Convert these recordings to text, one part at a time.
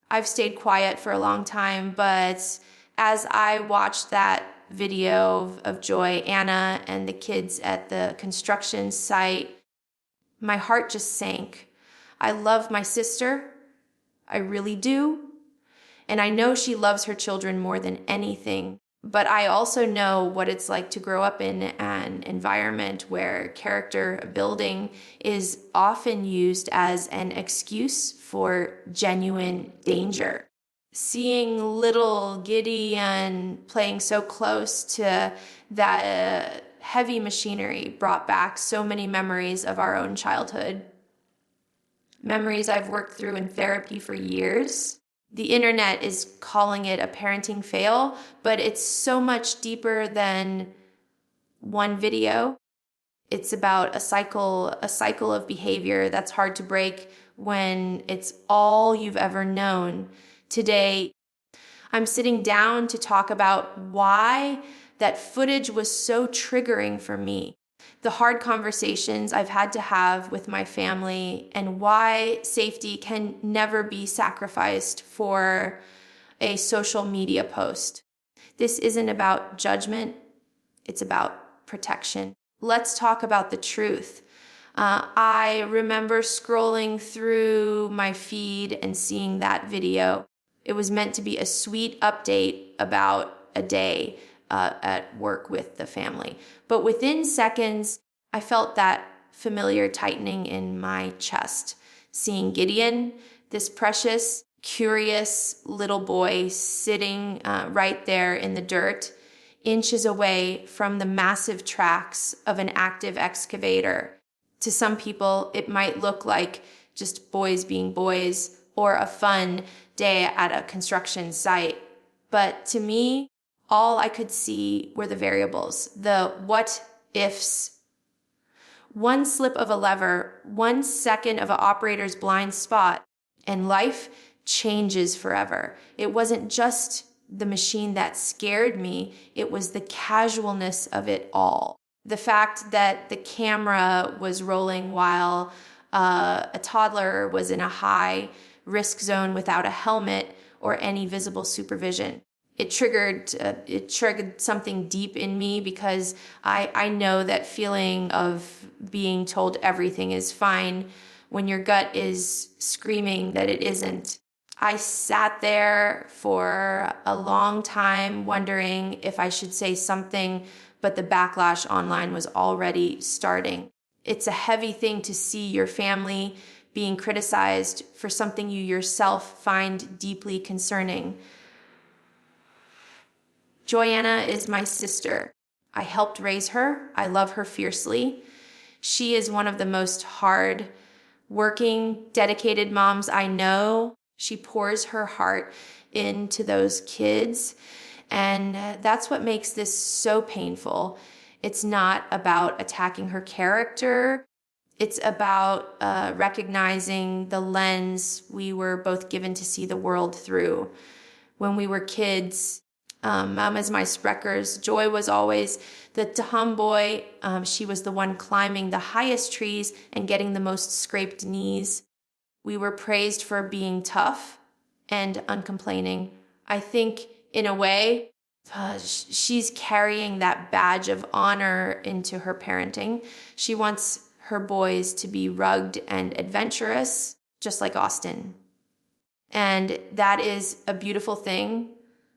I've stayed quiet for a long time, but as I watched that video of Joy, Anna, and the kids at the construction site, my heart just sank. I love my sister. I really do. And I know she loves her children more than anything. But I also know what it's like to grow up in an environment where character building is often used as an excuse for genuine danger. Seeing little Gideon playing so close to that heavy machinery brought back so many memories of our own childhood. Memories I've worked through in therapy for years. The internet is calling it a parenting fail, but it's so much deeper than one video. It's about a cycle of behavior that's hard to break when it's all you've ever known. Today, I'm sitting down to talk about why that footage was so triggering for me. The hard conversations I've had to have with my family, and why safety can never be sacrificed for a social media post. This isn't about judgment, it's about protection. Let's talk about the truth. I remember scrolling through my feed and seeing that video. It was meant to be a sweet update about a day at work with the family. But within seconds, I felt that familiar tightening in my chest. Seeing Gideon, this precious, curious little boy sitting right there in the dirt, inches away from the massive tracks of an active excavator. To some people, it might look like just boys being boys or a fun day at a construction site. But to me, all I could see were the variables, the what ifs. One slip of a lever, 1 second of an operator's blind spot, and life changes forever. It wasn't just the machine that scared me, it was the casualness of it all. The fact that the camera was rolling while a toddler was in a high risk zone without a helmet or any visible supervision. It triggered something deep in me, because I know that feeling of being told everything is fine when your gut is screaming that it isn't. I sat there for a long time wondering if I should say something, but the backlash online was already starting. It's a heavy thing to see your family being criticized for something you yourself find deeply concerning. Joanna is my sister. I helped raise her. I love her fiercely. She is one of the most hard-working, dedicated moms I know. She pours her heart into those kids, and that's what makes this so painful. It's not about attacking her character. It's about recognizing the lens we were both given to see the world through. When we were kids, as my Spreckers, Joy was always the tomboy. She was the one climbing the highest trees and getting the most scraped knees. We were praised for being tough and uncomplaining. I think, in a way, she's carrying that badge of honor into her parenting. She wants her boys to be rugged and adventurous, just like Austin. And that is a beautiful thing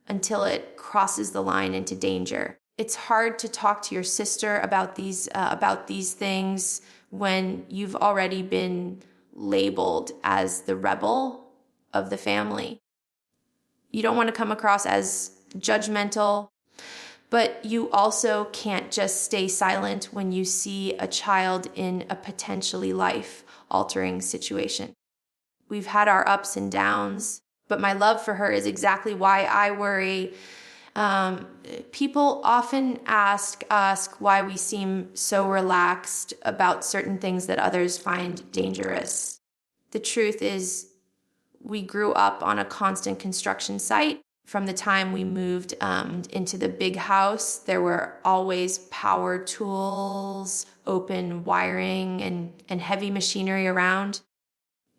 until it crosses the line into danger. It's hard to talk to your sister about these things when you've already been labeled as the rebel of the family. You don't want to come across as judgmental, but you also can't just stay silent when you see a child in a potentially life-altering situation. We've had our ups and downs, but my love for her is exactly why I worry. People often ask why we seem so relaxed about certain things that others find dangerous. The truth is, we grew up on a constant construction site. From the time we moved into the big house, there were always power tools, open wiring, and heavy machinery around.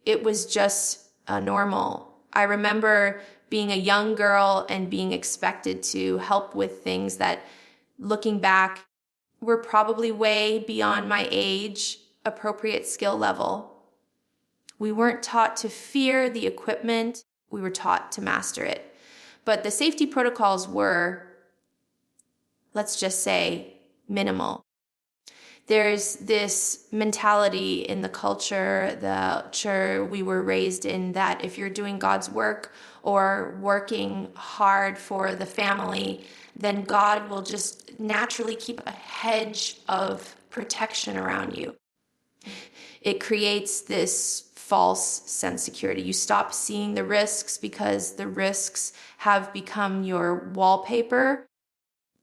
It was just normal. I remember being a young girl and being expected to help with things that, looking back, were probably way beyond my age, appropriate skill level. We weren't taught to fear the equipment. We were taught to master it. But the safety protocols were, let's just say, minimal. There's this mentality in the culture we were raised in, that if you're doing God's work or working hard for the family, then God will just naturally keep a hedge of protection around you. It creates this false sense of security. You stop seeing the risks because the risks have become your wallpaper.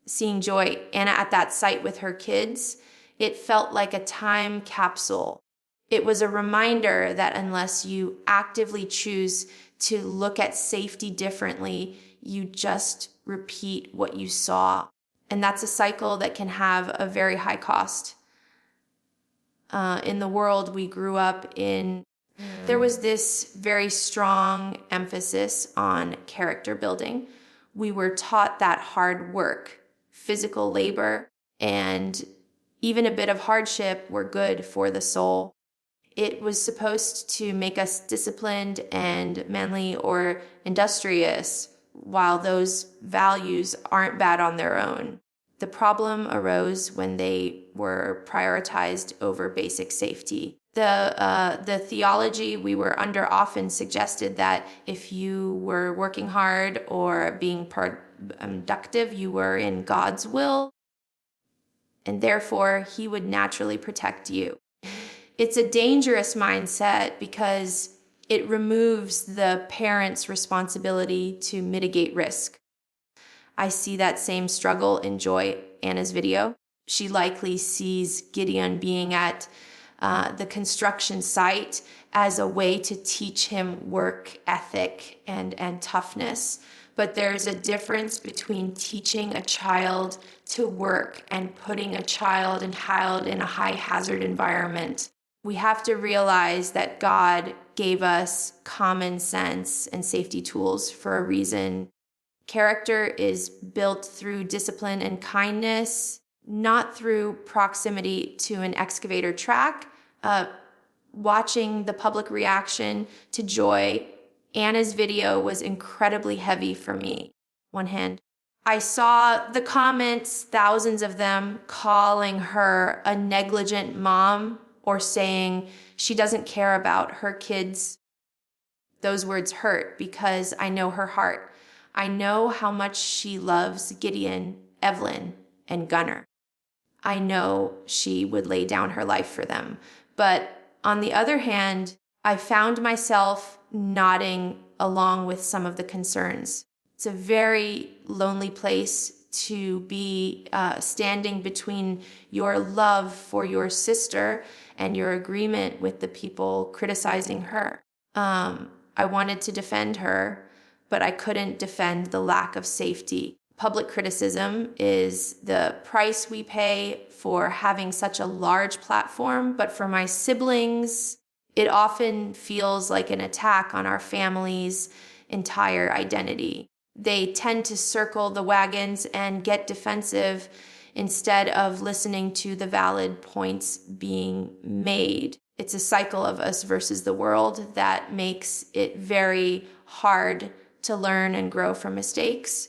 Seeing Joy, Anna, at that site with her kids, it felt like a time capsule. It was a reminder that unless you actively choose to look at safety differently, you just repeat what you saw. And that's a cycle that can have a very high cost. In the world we grew up in, there was this very strong emphasis on character building. We were taught that hard work, physical labor, and even a bit of hardship were good for the soul. It was supposed to make us disciplined and manly or industrious, while those values aren't bad on their own. The problem arose when they were prioritized over basic safety. The theology we were under often suggested that if you were working hard or being productive, you were in God's will, and therefore he would naturally protect you. It's a dangerous mindset because it removes the parent's responsibility to mitigate risk. I see that same struggle in Joy, Anna's video. She likely sees Gideon being at the construction site as a way to teach him work ethic and toughness. But there's a difference between teaching a child to work and putting a child in a high hazard environment. We have to realize that God gave us common sense and safety tools for a reason. Character is built through discipline and kindness, not through proximity to an excavator track. Watching the public reaction to Joy, Anna's video was incredibly heavy for me. One hand. I saw the comments, thousands of them, calling her a negligent mom or saying she doesn't care about her kids. Those words hurt because I know her heart. I know how much she loves Gideon, Evelyn, and Gunnar. I know she would lay down her life for them. But on the other hand, I found myself nodding along with some of the concerns. It's a very lonely place to be standing between your love for your sister and your agreement with the people criticizing her. I wanted to defend her, but I couldn't defend the lack of safety. Public criticism is the price we pay for having such a large platform, but for my siblings, it often feels like an attack on our family's entire identity. They tend to circle the wagons and get defensive instead of listening to the valid points being made. It's a cycle of us versus the world that makes it very hard to learn and grow from mistakes.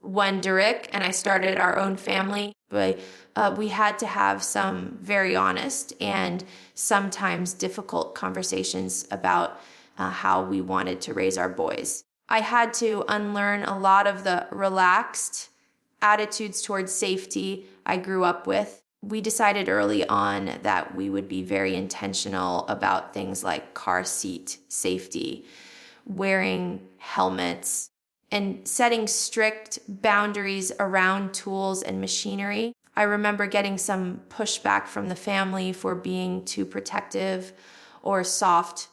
When Derek and I started our own family, we had to have some very honest and sometimes difficult conversations about how we wanted to raise our boys. I had to unlearn a lot of the relaxed attitudes towards safety I grew up with. We decided early on that we would be very intentional about things like car seat safety, wearing helmets, and setting strict boundaries around tools and machinery. I remember getting some pushback from the family for being too protective or soft.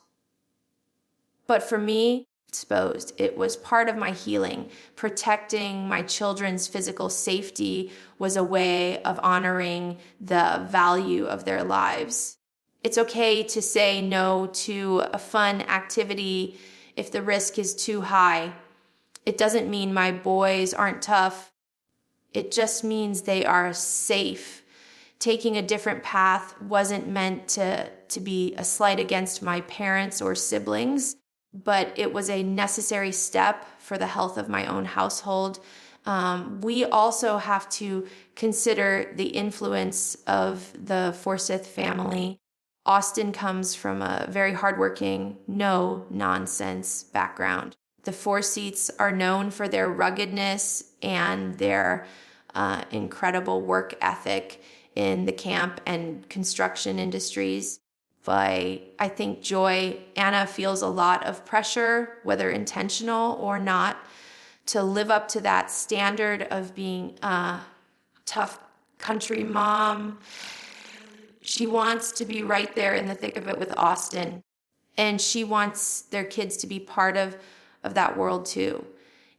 But for me, exposed, it was part of my healing. Protecting my children's physical safety was a way of honoring the value of their lives. It's okay to say no to a fun activity if the risk is too high. It doesn't mean my boys aren't tough. It just means they are safe. Taking a different path wasn't meant to be a slight against my parents or siblings, but it was a necessary step for the health of my own household. We also have to consider the influence of the Forsyth family. Austin comes from a very hardworking, no-nonsense background. The Forsyths are known for their ruggedness and their incredible work ethic in the camp and construction industries. But I think Anna feels a lot of pressure, whether intentional or not, to live up to that standard of being a tough country mom. She wants to be right there in the thick of it with Austin. And she wants their kids to be part of that world too.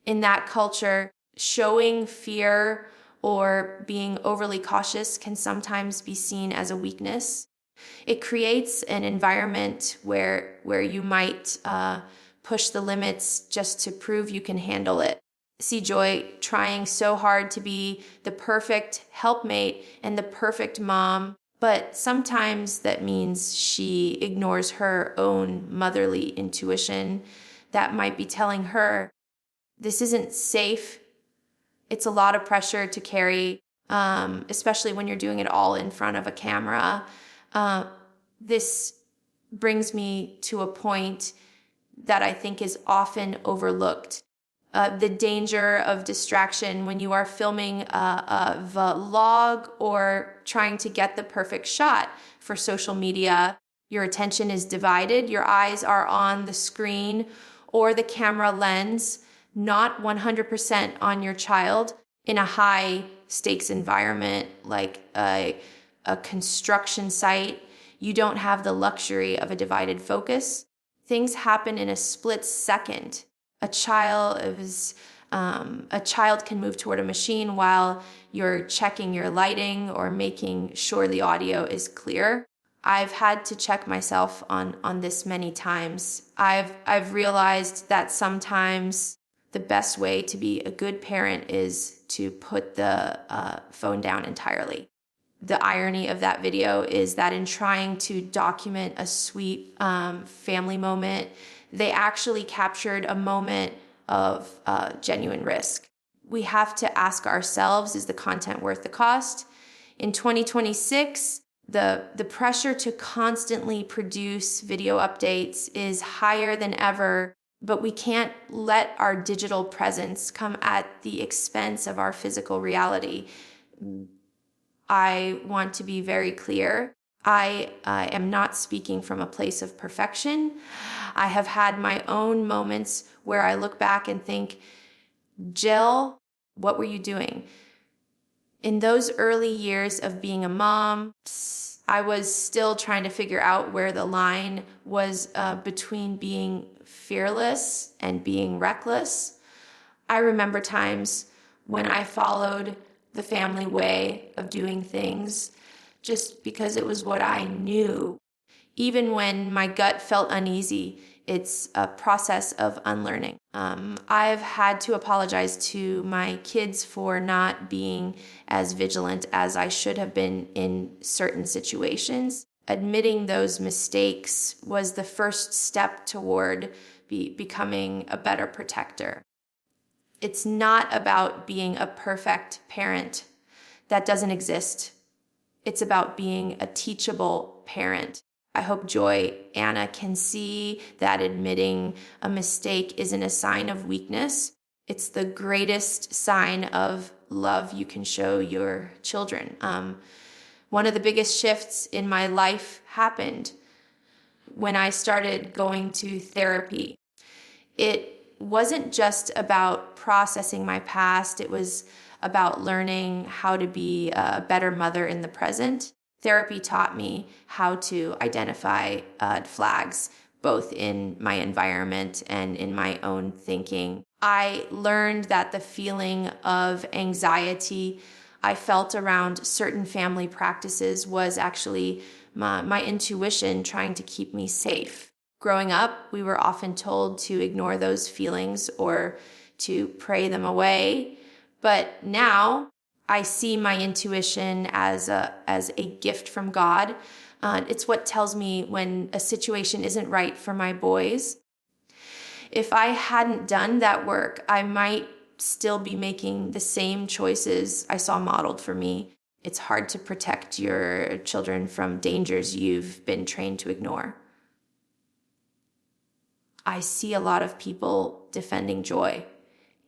In that culture, showing fear or being overly cautious can sometimes be seen as a weakness. It creates an environment where you might push the limits just to prove you can handle it. See Joy trying so hard to be the perfect helpmate and the perfect mom, but sometimes that means she ignores her own motherly intuition that might be telling her, this isn't safe. It's a lot of pressure to carry, especially when you're doing it all in front of a camera. This brings me to a point that I think is often overlooked. The danger of distraction when you are filming a vlog or trying to get the perfect shot for social media. Your attention is divided. Your eyes are on the screen or the camera lens, not 100% on your child. In a high stakes environment like a construction site, you don't have the luxury of a divided focus. Things happen in a split second. A child can move toward a machine while you're checking your lighting or making sure the audio is clear. I've had to check myself on this many times. I've realized that sometimes the best way to be a good parent is to put the phone down entirely. The irony of that video is that in trying to document a sweet family moment, they actually captured a moment of genuine risk. We have to ask ourselves, is the content worth the cost? In 2026, the pressure to constantly produce video updates is higher than ever, but we can't let our digital presence come at the expense of our physical reality. I want to be very clear. I am not speaking from a place of perfection. I have had my own moments where I look back and think, Jill, what were you doing? In those early years of being a mom, I was still trying to figure out where the line was between being fearless and being reckless. I remember times when I followed the family way of doing things just because it was what I knew. Even when my gut felt uneasy, it's a process of unlearning. I've had to apologize to my kids for not being as vigilant as I should have been in certain situations. Admitting those mistakes was the first step toward becoming a better protector. It's not about being a perfect parent. That doesn't exist. It's about being a teachable parent. I hope Anna can see that admitting a mistake isn't a sign of weakness. It's the greatest sign of love you can show your children. One of the biggest shifts in my life happened when I started going to therapy. It wasn't just about processing my past. It was about learning how to be a better mother in the present. Therapy taught me how to identify flags, both in my environment and in my own thinking. I learned that the feeling of anxiety I felt around certain family practices was actually my intuition trying to keep me safe. Growing up, we were often told to ignore those feelings or to pray them away. But now I see my intuition as a gift from God. It's what tells me when a situation isn't right for my boys. If I hadn't done that work, I might still be making the same choices I saw modeled for me. It's hard to protect your children from dangers you've been trained to ignore. I see a lot of people defending Joy.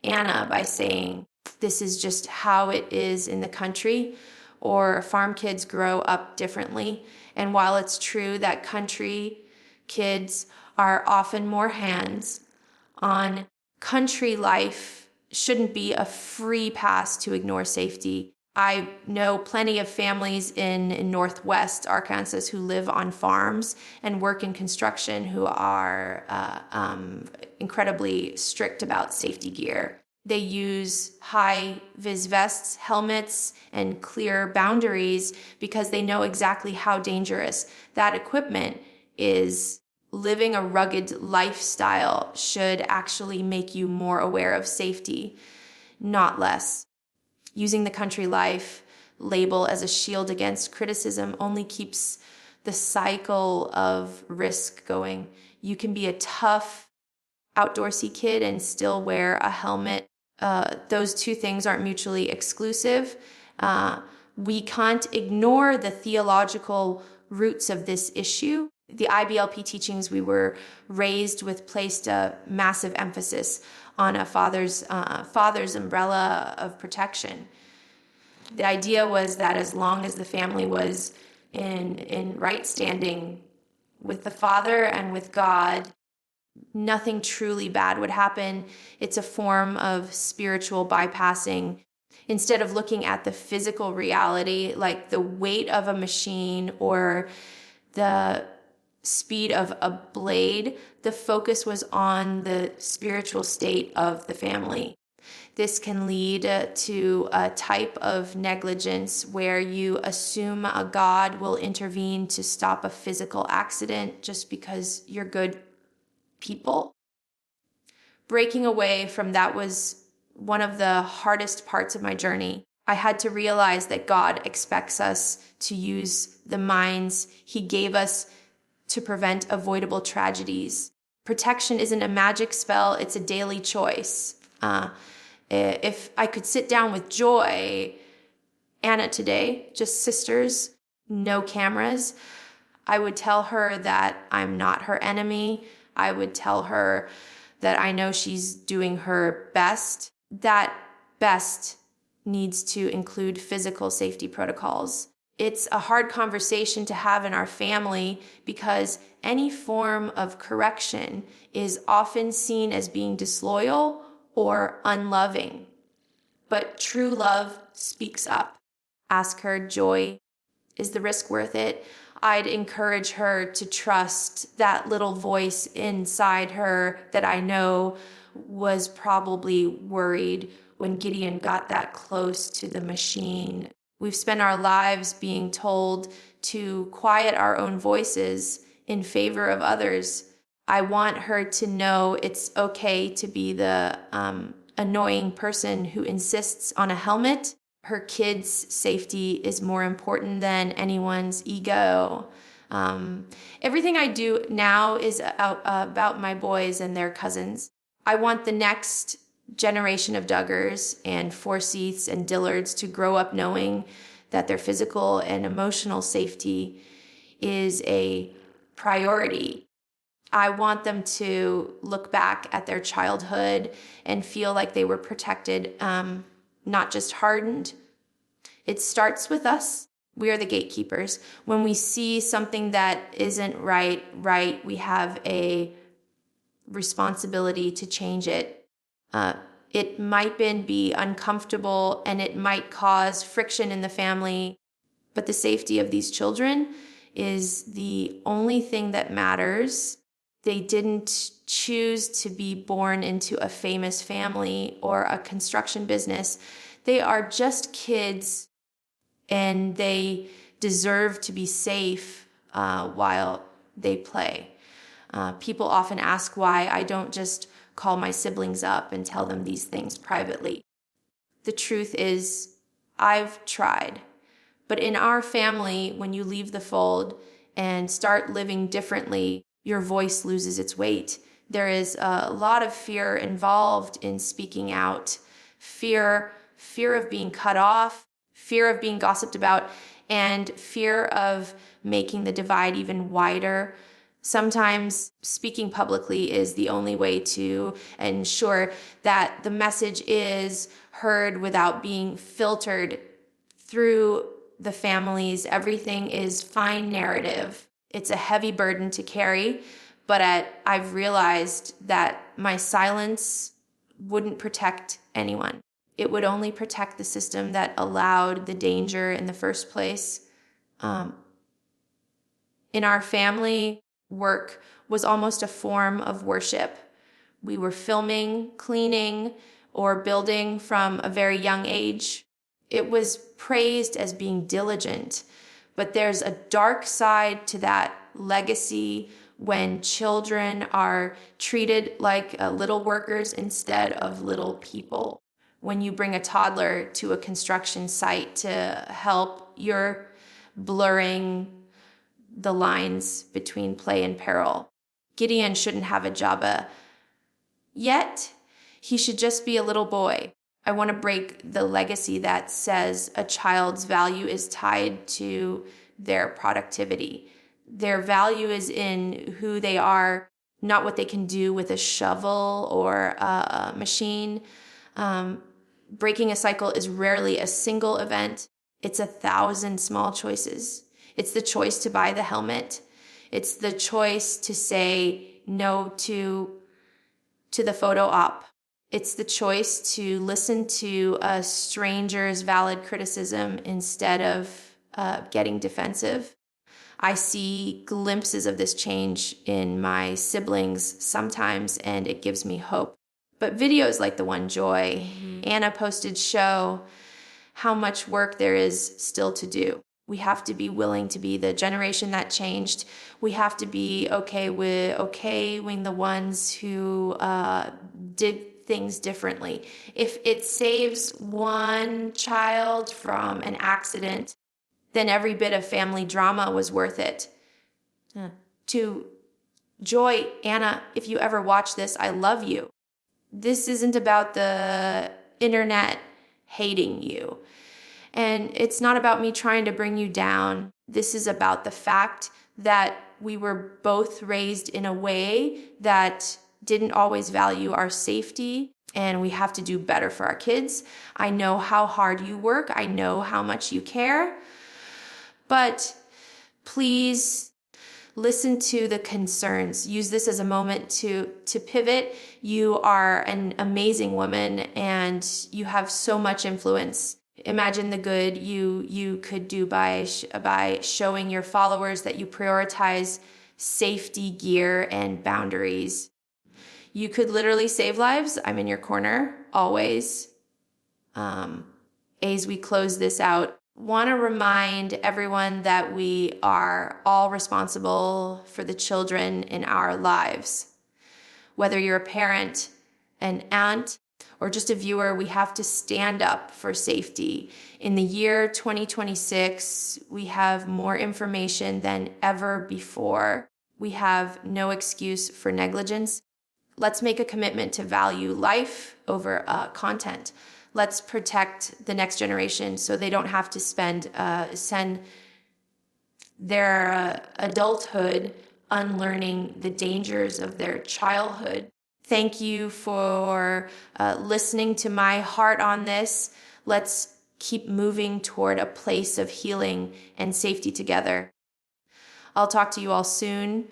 Anna by saying, this is just how it is in the country, or farm kids grow up differently. And while it's true that country kids are often more hands-on, country life shouldn't be a free pass to ignore safety. I know plenty of families in Northwest Arkansas who live on farms and work in construction who are incredibly strict about safety gear. They use high-vis vests, helmets, and clear boundaries because they know exactly how dangerous that equipment is. Living a rugged lifestyle should actually make you more aware of safety, not less. Using the country life label as a shield against criticism only keeps the cycle of risk going. You can be a tough, outdoorsy kid and still wear a helmet. Those two things aren't mutually exclusive. We can't ignore the theological roots of this issue. The IBLP teachings we were raised with placed a massive emphasis on a father's umbrella of protection. The idea was that as long as the family was in right standing with the Father and with God, nothing truly bad would happen. It's a form of spiritual bypassing. Instead of looking at the physical reality, like the weight of a machine or the speed of a blade, the focus was on the spiritual state of the family. This can lead to a type of negligence where you assume a God will intervene to stop a physical accident just because you're good people. Breaking away from that was one of the hardest parts of my journey. I had to realize that God expects us to use the minds He gave us to prevent avoidable tragedies. Protection isn't a magic spell, it's a daily choice. If I could sit down with Joy, Anna today, just sisters, no cameras, I would tell her that I'm not her enemy. I would tell her that I know she's doing her best. That best needs to include physical safety protocols. It's a hard conversation to have in our family because any form of correction is often seen as being disloyal or unloving. But true love speaks up. Ask her, Joy, is the risk worth it? I'd encourage her to trust that little voice inside her that I know was probably worried when Gideon got that close to the machine. We've spent our lives being told to quiet our own voices in favor of others. I want her to know it's okay to be the annoying person who insists on a helmet. Her kids' safety is more important than anyone's ego. Everything I do now is about my boys and their cousins. I want the next generation of Duggars and Forsyths and Dillards to grow up knowing that their physical and emotional safety is a priority. I want them to look back at their childhood and feel like they were protected, not just hardened. It starts with us. We are the gatekeepers. When we see something that isn't right, we have a responsibility to change it. It might be uncomfortable and it might cause friction in the family, but the safety of these children is the only thing that matters. They didn't choose to be born into a famous family or a construction business. They are just kids and they deserve to be safe while they play. People often ask why I don't just call my siblings up and tell them these things privately. The truth is, I've tried. But in our family, when you leave the fold and start living differently, your voice loses its weight. There is a lot of fear involved in speaking out. Fear of being cut off, fear of being gossiped about, and fear of making the divide even wider. Sometimes speaking publicly is the only way to ensure that the message is heard without being filtered through the families. Everything is fine narrative. It's a heavy burden to carry, but I've realized that my silence wouldn't protect anyone. It would only protect the system that allowed the danger in the first place. In our family, work was almost a form of worship. We were filming, cleaning, or building from a very young age. It was praised as being diligent, but there's a dark side to that legacy when children are treated like little workers instead of little people. When you bring a toddler to a construction site to help, you're blurring the lines between play and peril. Gideon shouldn't have a job yet. He should just be a little boy. I want to break the legacy that says a child's value is tied to their productivity. Their value is in who they are, not what they can do with a shovel or a machine. Breaking a cycle is rarely a single event. It's 1,000 small choices. It's the choice to buy the helmet. It's the choice to say no to the photo op. It's the choice to listen to a stranger's valid criticism instead of getting defensive. I see glimpses of this change in my siblings sometimes, and it gives me hope. But videos like the one Joy Anna posted show how much work there is still to do. We have to be willing to be the generation that changed. We have to be okay with the ones who did things differently. If it saves one child from an accident, then every bit of family drama was worth it. To Joy, Anna, if you ever watch this, I love you. This isn't about the internet hating you. And it's not about me trying to bring you down. This is about the fact that we were both raised in a way that didn't always value our safety, and we have to do better for our kids. I know how hard you work. I know how much you care. But please listen to the concerns. Use this as a moment to pivot. You are an amazing woman, and you have so much influence. Imagine the good you could do by showing your followers that you prioritize safety, gear, and boundaries. You could literally save lives. I'm in your corner, always. As we close this out, want to remind everyone that we are all responsible for the children in our lives. Whether you're a parent, an aunt, or just a viewer, we have to stand up for safety. In the year 2026, we have more information than ever before. We have no excuse for negligence. Let's make a commitment to value life over content. Let's protect the next generation so they don't have to send their adulthood unlearning the dangers of their childhood. Thank you for listening to my heart on this. Let's keep moving toward a place of healing and safety together. I'll talk to you all soon.